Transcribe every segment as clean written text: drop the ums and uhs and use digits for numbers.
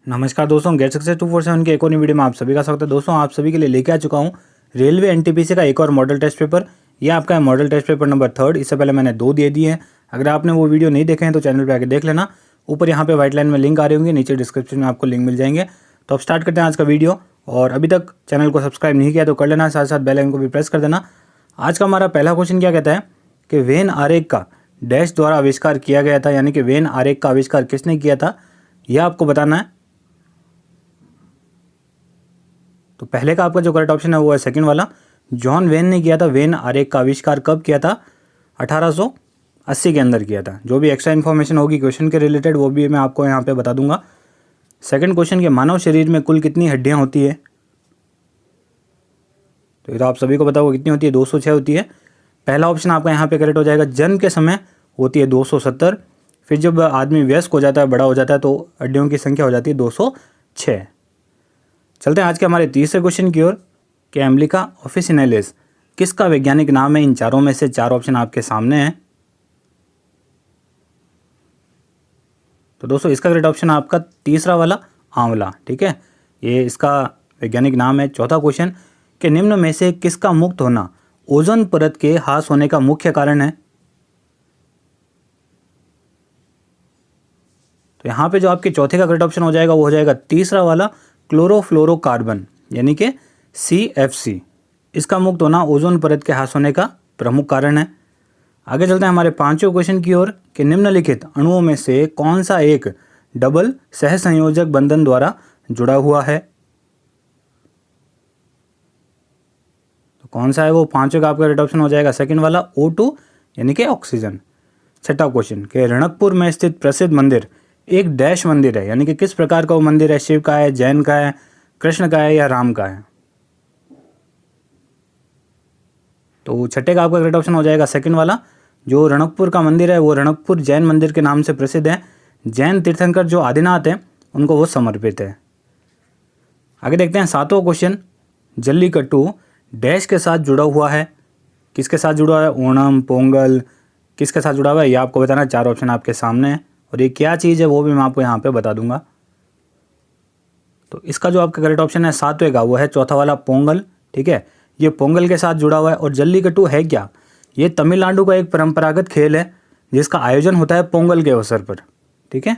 नमस्कार दोस्तों, get success 247 के एक और नई वीडियो में आप सभी का स्वागत है। दोस्तों, आप सभी के लिए लेके आ चुका हूँ रेलवे एनटीपीसी का एक और मॉडल टेस्ट पेपर। ये आपका है मॉडल टेस्ट पेपर नंबर 3। इससे पहले मैंने 2 दे दिए हैं। अगर आपने वो वीडियो नहीं देखे हैं तो चैनल पे आके देख लेना। ऊपर यहाँ पे व्हाइट लाइन में लिंक आ रही होंगी, नीचे डिस्क्रिप्शन में आपको लिंक मिल जाएंगे। तो अब स्टार्ट करते हैं आज का वीडियो। और अभी तक चैनल को सब्सक्राइब नहीं किया तो कर लेना, साथ साथ बेल आइकन को भी प्रेस कर देना। आज का हमारा पहला क्वेश्चन क्या कहता है कि वेन आरेख का डैश द्वारा आविष्कार किया गया था, यानी कि वेन आरेख का आविष्कार किसने किया था, यह आपको बताना है। तो पहले का आपका जो करेक्ट ऑप्शन है वो है सेकंड वाला, जॉन वेन ने किया था। वेन आरेख का आविष्कार कब किया था? 1880 के अंदर किया था। जो भी एक्स्ट्रा इन्फॉर्मेशन होगी क्वेश्चन के रिलेटेड वो भी मैं आपको यहाँ पे बता दूंगा। सेकंड क्वेश्चन के मानव शरीर में कुल कितनी हड्डियाँ होती है? तो ये तो आप सभी को पता होगा कितनी होती है, 206 होती है। पहला ऑप्शन आपका यहाँ पे करेक्ट हो जाएगा। जन्म के समय होती है 270, फिर जब आदमी वयस्क हो जाता है, बड़ा हो जाता है, तो हड्डियों की संख्या हो जाती है 206। चलते हैं आज के हमारे तीसरे क्वेश्चन की ओर कि एम्ब्लिका ऑफिसिनेलिस किसका वैज्ञानिक नाम है? इन चारों में से 4 ऑप्शन आपके सामने हैं। तो दोस्तों, इसका करेक्ट ऑप्शन आपका तीसरा वाला, आंवला। ठीक है, ये इसका वैज्ञानिक नाम है। चौथा क्वेश्चन कि निम्न में से किसका मुक्त होना ओजोन परत के ह्रास होने का मुख्य कारण है? तो यहाँ पे जो आपके चौथे का करेक्ट ऑप्शन हो जाएगा वो हो जाएगा तीसरा वाला, क्लोरोफ्लोरोकार्बन, यानी कि CFC। इसका मुक्त होना ओजोन परत के ह्रास होने का प्रमुख कारण है। आगे चलते हैं हमारे पांचवें क्वेश्चन की ओर कि निम्नलिखित अणुओं में से कौन सा एक डबल सहसंयोजक बंधन द्वारा जुड़ा हुआ है? तो कौन सा है वो? पांचवें का आपका करेक्ट ऑप्शन हो जाएगा सेकंड वाला, O2, यानी कि ऑक्सीजन। छठा क्वेश्चन कि रणकपुर में स्थित प्रसिद्ध मंदिर एक डैश मंदिर है, यानी कि किस प्रकार का वो मंदिर है? शिव का है, जैन का है, कृष्ण का है या राम का है? तो छठे का आपका करेक्ट ऑप्शन हो जाएगा सेकंड वाला। जो रणकपुर का मंदिर है वो रणकपुर जैन मंदिर के नाम से प्रसिद्ध है। जैन तीर्थंकर जो आदिनाथ हैं उनको वो समर्पित है। आगे देखते हैं सातवां क्वेश्चन, जल्लीकट्टू डैश के साथ जुड़ा हुआ है? किसके साथ जुड़ा हुआ है? ओणम, पोंगल, किसके साथ जुड़ा हुआ है ये आपको बताना है। 4 ऑप्शन आपके सामने है और ये क्या चीज़ है वो भी मैं आपको यहाँ पे बता दूंगा। तो इसका जो आपका करेक्ट ऑप्शन है सातवें का वो है चौथा वाला, पोंगल। ठीक है, ये पोंगल के साथ जुड़ा हुआ है। और जल्लीकट्टू है क्या? ये तमिलनाडु का एक परंपरागत खेल है जिसका आयोजन होता है पोंगल के अवसर पर। ठीक है,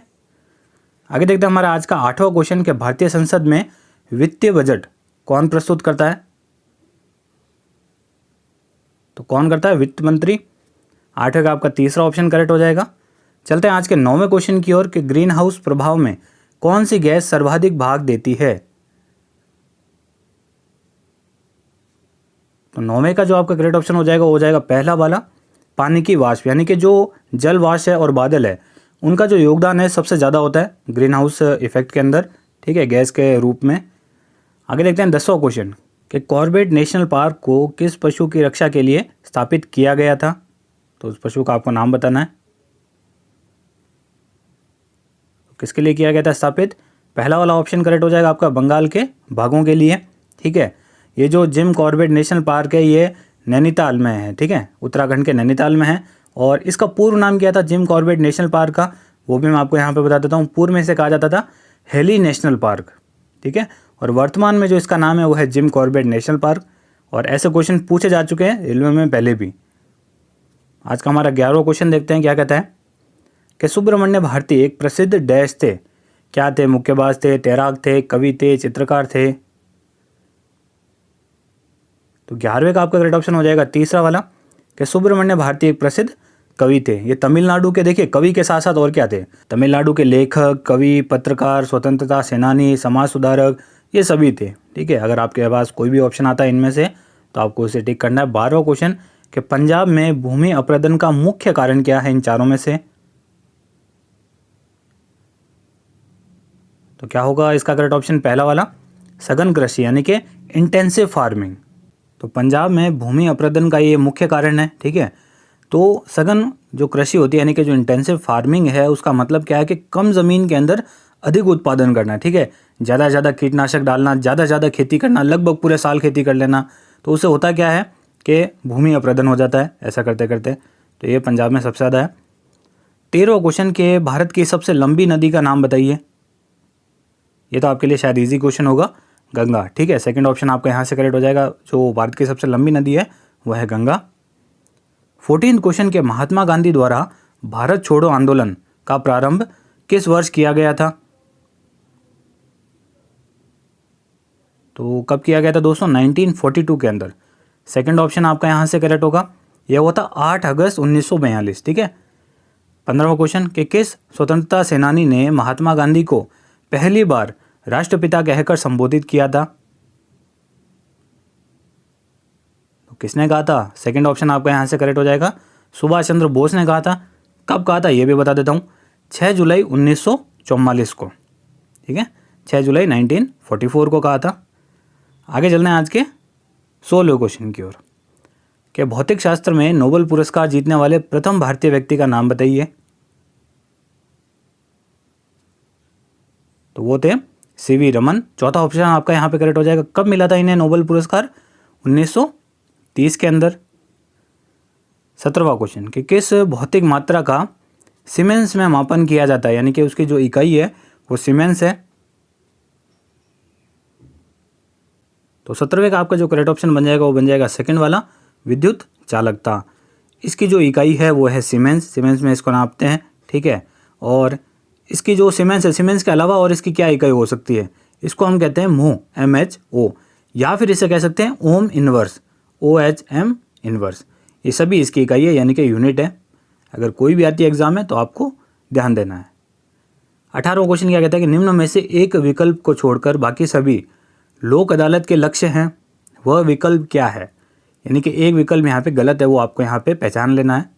आगे देखते हैं हमारा आज का 8वां क्वेश्चन कि भारतीय संसद में वित्तीय बजट कौन प्रस्तुत करता है? तो कौन करता है? वित्त मंत्री। 8वें का आपका तीसरा ऑप्शन करेक्ट हो जाएगा। चलते हैं आज के 9वें क्वेश्चन की ओर कि ग्रीन हाउस प्रभाव में कौन सी गैस सर्वाधिक भाग देती है? तो 9वें का जो आपका करेक्ट ऑप्शन हो जाएगा वो हो जाएगा पहला वाला, पानी की वाष्प, यानी कि जो जल वाष्प है और बादल है उनका जो योगदान है सबसे ज़्यादा होता है ग्रीन हाउस इफेक्ट के अंदर। ठीक है, गैस के रूप में। आगे देखते हैं 10वां क्वेश्चन कि कॉर्बेट नेशनल पार्क को किस पशु की रक्षा के लिए स्थापित किया गया था? तो उस पशु का आपको नाम बताना है। तो किसके लिए किया गया था स्थापित? पहला वाला ऑप्शन करेक्ट हो जाएगा आपका, बंगाल के बाघों के लिए। ठीक है, ये जो जिम कॉर्बेट नेशनल पार्क है ये नैनीताल में है। ठीक है, उत्तराखंड के नैनीताल में है। और इसका पूर्व नाम क्या था जिम कॉर्बेट नेशनल पार्क का? वो भी मैं आपको यहाँ पे बता देता हूँ। पूर्व में इसे कहा जाता था हेली नेशनल पार्क। ठीक है, और वर्तमान में जो इसका नाम है वो है जिम कॉर्बेट नेशनल पार्क। और ऐसे क्वेश्चन पूछे जा चुके हैं रेलवे में पहले भी। आज का हमारा 11वां क्वेश्चन देखते हैं क्या कहता है कि सुब्रमण्य भारती एक प्रसिद्ध डैश थे। क्या थे? मुक्केबाज थे, तैराक थे, कवि थे, चित्रकार थे? तो 11वें का आपका करेक्ट ऑप्शन हो जाएगा तीसरा वाला कि सुब्रमण्य भारती एक प्रसिद्ध कवि थे। ये तमिलनाडु के, देखिए, कवि के साथ साथ और क्या थे? तमिलनाडु के लेखक, कवि, पत्रकार, स्वतंत्रता सेनानी, समाज सुधारक, ये सभी थे। ठीक है, अगर आपके पास कोई भी ऑप्शन आता है इनमें से तो आपको उसे टिक करना है। 12वां क्वेश्चन कि पंजाब में भूमि अपरदन का मुख्य कारण क्या है इन चारों में से? तो क्या होगा इसका करेक्ट ऑप्शन? पहला वाला, सघन कृषि, यानी कि इंटेंसिव फार्मिंग। तो पंजाब में भूमि अपरदन का ये मुख्य कारण है। ठीक है, तो सघन जो कृषि होती है यानी कि जो इंटेंसिव फार्मिंग है उसका मतलब क्या है कि कम ज़मीन के अंदर अधिक उत्पादन करना। ठीक है, ज़्यादा से ज़्यादा कीटनाशक डालना, ज़्यादा से ज़्यादा खेती करना, लगभग पूरे साल खेती कर लेना। तो उससे होता क्या है कि भूमि अपरदन हो जाता है ऐसा करते करते। तो ये पंजाब में सबसे ज़्यादा है। 13वां क्वेश्चन के भारत की सबसे लंबी नदी का नाम बताइए। ये तो आपके लिए शायद इजी क्वेश्चन होगा, गंगा। ठीक है, सेकंड ऑप्शन आपका यहाँ से करेक्ट हो जाएगा। जो भारत की सबसे लंबी नदी है वह है गंगा। 14th क्वेश्चन के महात्मा गांधी द्वारा भारत छोड़ो आंदोलन का प्रारंभ किस वर्ष किया गया था? तो कब किया गया था दोस्तों? 1942 के अंदर। सेकंड ऑप्शन आपका यहाँ से करेक्ट होगा। यह हुआ था 8 अगस्त 1942। ठीक है। 15वां क्वेश्चन कि किस स्वतंत्रता सेनानी ने महात्मा गांधी को पहली बार राष्ट्रपिता कहकर संबोधित किया था? तो किसने कहा था? सेकंड ऑप्शन आपका यहाँ से करेक्ट हो जाएगा। सुभाष चंद्र बोस ने कहा था। कब कहा था ये भी बता देता हूँ, 6 जुलाई 1944 को। ठीक है, 6 जुलाई 1944 को कहा था। आगे चलना है आज के 16वें क्वेश्चन की ओर कि भौतिक शास्त्र में नोबेल पुरस्कार जीतने वाले प्रथम भारतीय व्यक्ति का नाम बताइए। तो वो थे सीवी रमन। चौथा ऑप्शन आपका यहाँ पे करेक्ट हो जाएगा। कब मिला था इन्हें नोबेल पुरस्कार? 1930 के अंदर। 17वां क्वेश्चन कि किस भौतिक मात्रा का सीमेंस में मापन किया जाता है, यानी कि उसकी जो इकाई है वो सीमेंस है। तो 17वें का आपका जो करेक्ट ऑप्शन बन जाएगा वो बन जाएगा सेकंड वाला, विद्युत चालकता। इसकी जो इकाई है वो है सीमेंस। सीमेंस में इसको नापते हैं। ठीक है, और इसकी जो सीमेंस है, सीमेंस के अलावा और इसकी क्या इकाई हो सकती है? इसको हम कहते हैं म्हो, MHO, या फिर इसे कह सकते हैं ओम इनवर्स, OHM इनवर्स। ये सभी इसकी इकाई है, यानी कि यूनिट है। अगर कोई भी आती है एग्जाम में तो आपको ध्यान देना है। 18वां क्वेश्चन क्या कहता है कि निम्न में से एक विकल्प को छोड़कर बाकी सभी लोक अदालत के लक्ष्य हैं, वह विकल्प क्या है? यानी कि एक विकल्प यहाँ पे गलत है, वो आपको यहाँ पे पहचान लेना है।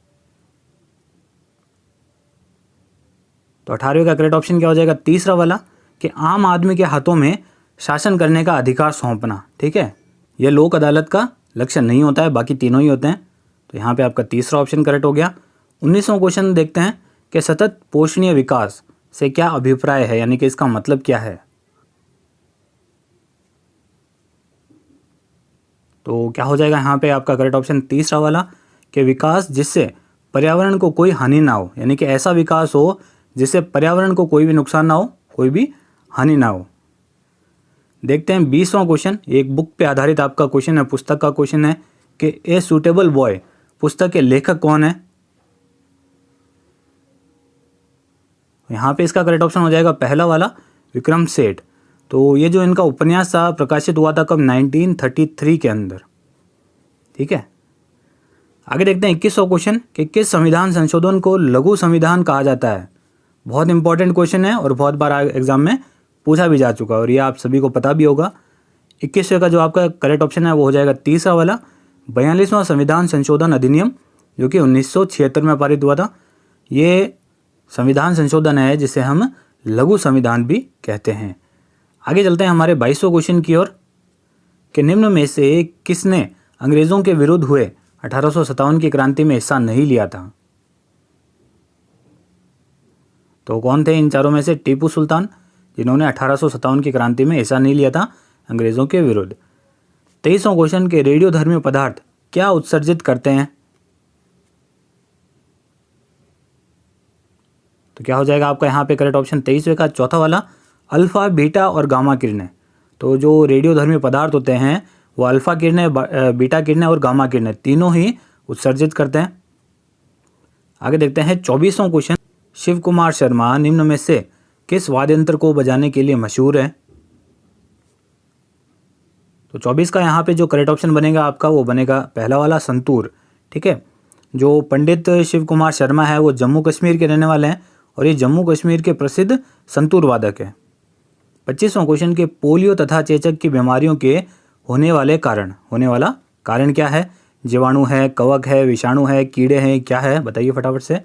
तो 18वें का करेक्ट ऑप्शन क्या हो जाएगा? तीसरा वाला कि आम आदमी के हाथों में शासन करने का अधिकार सौंपना। ठीक है, यह लोक अदालत का लक्ष्य नहीं होता है, बाकी तीनों ही होते हैं। तो यहाँ पे आपका तीसरा ऑप्शन करेक्ट हो गया। 19वां क्वेश्चन देखते हैं कि सतत पोषणीय विकास से क्या अभिप्राय है, यानी कि इसका मतलब क्या है? तो क्या हो जाएगा यहाँ पे आपका करेक्ट ऑप्शन तीसरा वाला कि विकास जिससे पर्यावरण को कोई हानि ना हो, यानी कि ऐसा विकास हो जिससे पर्यावरण को कोई भी नुकसान ना हो, कोई भी हानि ना हो। देखते हैं 20वां क्वेश्चन। एक बुक पे आधारित आपका क्वेश्चन है, पुस्तक का क्वेश्चन है कि ए सूटेबल बॉय पुस्तक के लेखक कौन है? यहाँ पे इसका करेक्ट ऑप्शन हो जाएगा पहला वाला, विक्रम सेठ। तो ये जो इनका उपन्यास था प्रकाशित हुआ था कब? 1933 के अंदर। ठीक है, आगे देखते हैं 21वां क्वेश्चन कि किस संविधान संशोधन को लघु संविधान कहा जाता है? बहुत इंपॉर्टेंट क्वेश्चन है और बहुत बार एग्जाम में पूछा भी जा चुका है और ये आप सभी को पता भी होगा। 21वें का जो आपका करेक्ट ऑप्शन है वो हो जाएगा तीसरा वाला, 42वां संविधान संशोधन अधिनियम, जो कि 1976 में पारित हुआ था। ये संविधान संशोधन है जिसे हम लघु संविधान भी कहते हैं। आगे चलते हैं हमारे 22वें क्वेश्चन की ओर कि निम्न में से किसने अंग्रेजों के विरुद्ध हुए 1857 की क्रांति में हिस्सा नहीं लिया था? तो कौन थे इन चारों में से? टीपू सुल्तान, जिन्होंने 1857 की क्रांति में हिस्सा नहीं लिया था अंग्रेजों के विरुद्ध। 23वां क्वेश्चन के रेडियोधर्मी पदार्थ क्या उत्सर्जित करते हैं? तो क्या हो जाएगा आपका यहाँ पे करेक्ट ऑप्शन 23वें का चौथा वाला, अल्फा, बीटा और गामा किरणें। तो जो रेडियोधर्मी पदार्थ होते हैं वो अल्फा किरणें, बीटा किरणें और गामा किरणें तीनों ही उत्सर्जित करते हैं। आगे देखते हैं 24वां क्वेश्चन। शिव कुमार शर्मा निम्न में से किस वाद्य यंत्र को बजाने के लिए मशहूर है? तो 24 का यहाँ पे जो करेक्ट ऑप्शन बनेगा आपका वो बनेगा पहला वाला, संतूर। ठीक है, जो पंडित शिव कुमार शर्मा है वो जम्मू कश्मीर के रहने वाले हैं और ये जम्मू कश्मीर के प्रसिद्ध संतूर वादक है। 25वां क्वेश्चन के पोलियो तथा चेचक की बीमारियों के होने वाले कारण, होने वाला कारण क्या है? जीवाणु है, कवक है, विषाणु है, कीड़े हैं, क्या है? बताइए फटाफट से।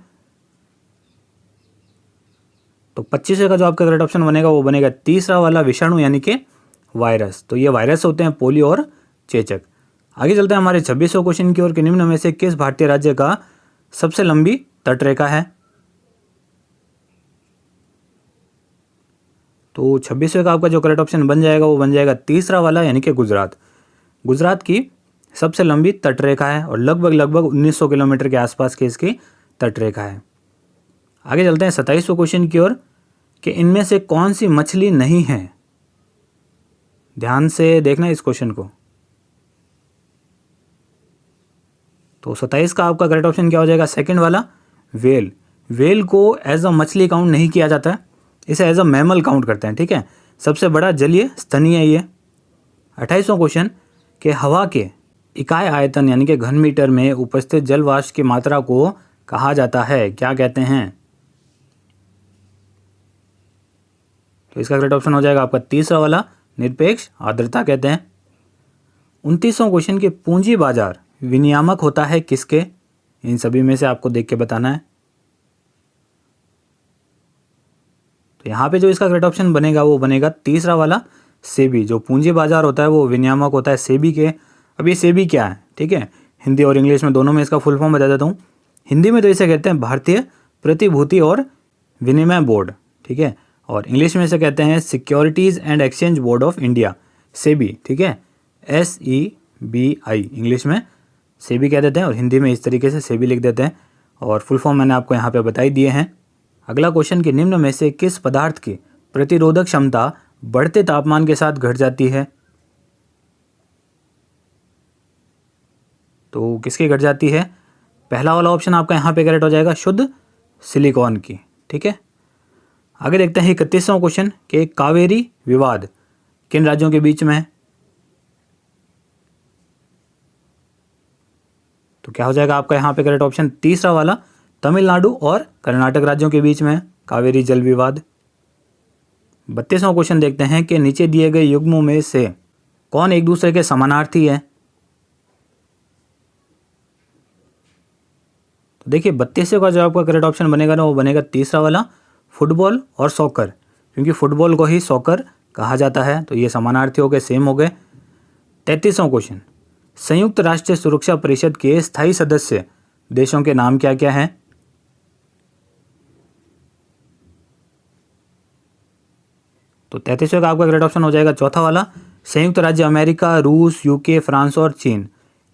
तो 25वें का जो आपका करेक्ट ऑप्शन बनेगा वो बनेगा तीसरा वाला, विषाणु, यानी कि वायरस। तो ये वायरस होते हैं पोलियो और चेचक। आगे चलते हैं हमारे 26वें क्वेश्चन की ओर कि निम्न में से किस भारतीय राज्य का सबसे लंबी तटरेखा है? तो 26वें का आपका जो करेक्ट ऑप्शन बन जाएगा वो बन जाएगा तीसरा वाला, यानी कि गुजरात। गुजरात की सबसे लंबी तटरेखा है और लगभग 1900 किलोमीटर के आसपास की इसकी तटरेखा है। आगे चलते हैं 27वें क्वेश्चन की ओर कि इनमें से कौन सी मछली नहीं है ध्यान से देखना इस क्वेश्चन को। तो 27 का आपका करेक्ट ऑप्शन क्या हो जाएगा? सेकंड वाला, वेल। वेल को एज अ मछली काउंट नहीं किया जाता है, इसे एज अ मैमल काउंट करते हैं, ठीक है। सबसे बड़ा जलीय स्तनीय है ये। 28वां क्वेश्चन कि हवा के इकाई आयतन यानी कि घन मीटर में उपस्थित जल वाष्प की मात्रा को कहा जाता है, क्या कहते हैं? तो इसका करेक्ट ऑप्शन हो जाएगा आपका तीसरा वाला, निरपेक्ष आर्द्रता कहते हैं। 29वां क्वेश्चन कि पूंजी बाजार विनियामक होता है किसके? इन सभी में से आपको देख के बताना है। तो यहाँ पे जो इसका करेक्ट ऑप्शन बनेगा वो बनेगा तीसरा वाला, सेबी। जो पूंजी बाजार होता है वो विनियामक होता है सेबी के। अब ये सेबी क्या है, ठीक है, हिंदी और इंग्लिश में दोनों में इसका फुल फॉर्म बता देता हूँ। हिंदी में तो इसे कहते हैं भारतीय प्रतिभूति और विनिमय बोर्ड, ठीक है, और इंग्लिश में इसे कहते हैं securities and exchange board of India, SEBI, ठीक है, SEBI इंग्लिश में सेबी कह देते हैं और हिंदी में इस तरीके से सेबी लिख देते हैं। और फुल फॉर्म मैंने आपको यहाँ पे बताई दिए हैं। अगला क्वेश्चन कि निम्न में से किस पदार्थ की प्रतिरोधक क्षमता बढ़ते तापमान के साथ घट जाती है? तो किसकी घट जाती है? पहला वाला ऑप्शन आपका यहाँ पे करेक्ट हो जाएगा, शुद्ध सिलिकॉन की, ठीक है। आगे देखते हैं 31वां क्वेश्चन कि कावेरी विवाद किन राज्यों के बीच में है? तो क्या हो जाएगा आपका यहाँ पे करेक्ट ऑप्शन तीसरा वाला, तमिलनाडु और कर्नाटक राज्यों के बीच में है कावेरी जल विवाद। 32वां क्वेश्चन देखते हैं कि नीचे दिए गए युग्मों में से कौन एक दूसरे के समानार्थी है? तो देखिए 32 का जो आपका करेक्ट ऑप्शन बनेगा ना वो बनेगा तीसरा वाला, फुटबॉल और सॉकर, क्योंकि फुटबॉल को ही सॉकर कहा जाता है, तो ये समानार्थी हो गए, सेम हो गए। 33वां क्वेश्चन, संयुक्त राष्ट्र सुरक्षा परिषद के स्थायी सदस्य देशों के नाम क्या क्या हैं? तो 33वें का आपका करेक्ट ऑप्शन हो जाएगा चौथा वाला, संयुक्त राज्य अमेरिका, रूस, UK, फ्रांस और चीन।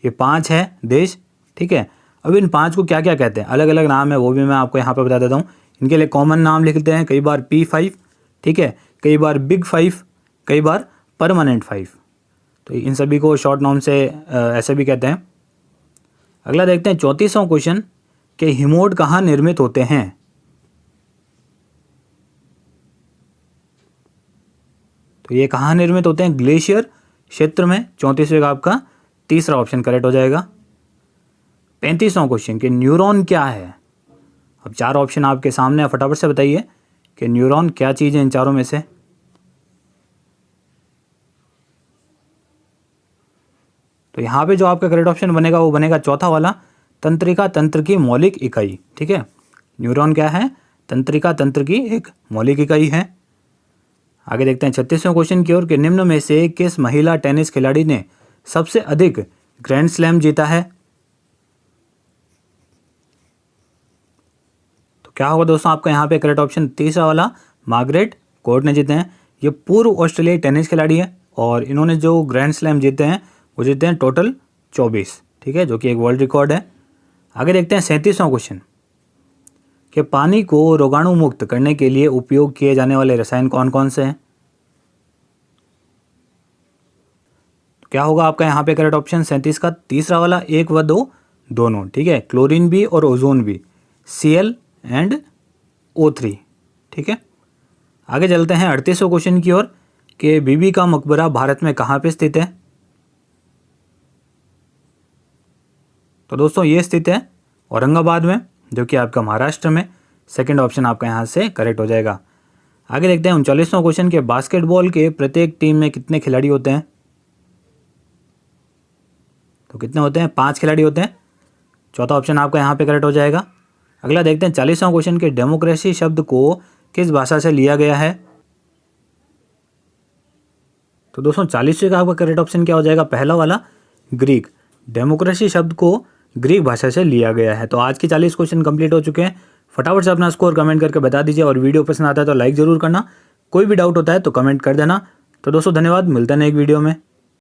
ये 5 है देश, ठीक है। अब इन 5 को क्या क्या कहते हैं, अलग अलग नाम है, वो भी मैं आपको यहाँ पे बता देता हूँ। इनके लिए कॉमन नाम लिखते हैं, कई बार P5, ठीक है, कई बार बिग 5, कई बार परमानेंट 5। तो इन सभी को शॉर्ट नाम से ऐसे भी कहते हैं। अगला देखते हैं 34वां क्वेश्चन कि हिमोड कहाँ निर्मित होते हैं? तो ये कहाँ निर्मित होते हैं? ग्लेशियर क्षेत्र में। 34वें का आपका तीसरा ऑप्शन करेक्ट हो जाएगा। 35वां क्वेश्चन कि न्यूरॉन क्या है? अब 4 ऑप्शन आपके सामने, फटाफट से बताइए कि न्यूरॉन क्या चीज़ है इन चारों में से। तो यहाँ पे जो आपका करेक्ट ऑप्शन बनेगा वो बनेगा चौथा वाला, तंत्रिका तंत्र की मौलिक इकाई, ठीक है। न्यूरॉन क्या है? तंत्रिका तंत्र की एक मौलिक इकाई है। आगे देखते हैं 36वें क्वेश्चन की ओर कि निम्न में से किस महिला टेनिस खिलाड़ी ने सबसे अधिक ग्रैंड स्लैम जीता है? तो क्या होगा दोस्तों आपका यहाँ पे करेक्ट ऑप्शन तीसरा वाला, मार्गरेट कोर्ट ने जीते हैं। ये पूर्व ऑस्ट्रेलियाई टेनिस खिलाड़ी है और इन्होंने जो ग्रैंड स्लैम जीते हैं वो जीते हैं टोटल 24, ठीक है, जो कि एक वर्ल्ड रिकॉर्ड है। आगे देखते हैं 37वां क्वेश्चन कि पानी को रोगाणु मुक्त करने के लिए उपयोग किए जाने वाले रसायन कौन कौन से हैं? क्या होगा आपका यहाँ पे करेक्ट ऑप्शन 37 का तीसरा वाला, 1 व 2 दोनों, ठीक है, क्लोरीन भी और ओजोन भी, Cl एंड O3, ठीक है। आगे चलते हैं 38वें क्वेश्चन की ओर कि बीबी का मकबरा भारत में कहाँ पे स्थित है? तो दोस्तों ये स्थित है औरंगाबाद में, जो कि आपका महाराष्ट्र में। सेकंड ऑप्शन आपका यहाँ से करेक्ट हो जाएगा। आगे देखते हैं 39वां क्वेश्चन के बास्केटबॉल के प्रत्येक टीम में कितने खिलाड़ी होते हैं? तो कितने होते हैं? 5 खिलाड़ी होते हैं। चौथा ऑप्शन आपका यहाँ पे करेक्ट हो जाएगा। अगला देखते हैं 40वां क्वेश्चन के डेमोक्रेसी शब्द को किस भाषा से लिया गया है? तो दोस्तों 40वें का आपका करेक्ट ऑप्शन क्या हो जाएगा? पहला वाला, ग्रीक। डेमोक्रेसी शब्द को ग्रीक भाषा से लिया गया है। तो आज के 40 क्वेश्चन कंप्लीट हो चुके हैं। फटाफट से अपना स्कोर कमेंट करके बता दीजिए और वीडियो पसंद आता है तो लाइक ज़रूर करना। कोई भी डाउट होता है तो कमेंट कर देना। तो दोस्तों धन्यवाद, मिलते हैं एक वीडियो में।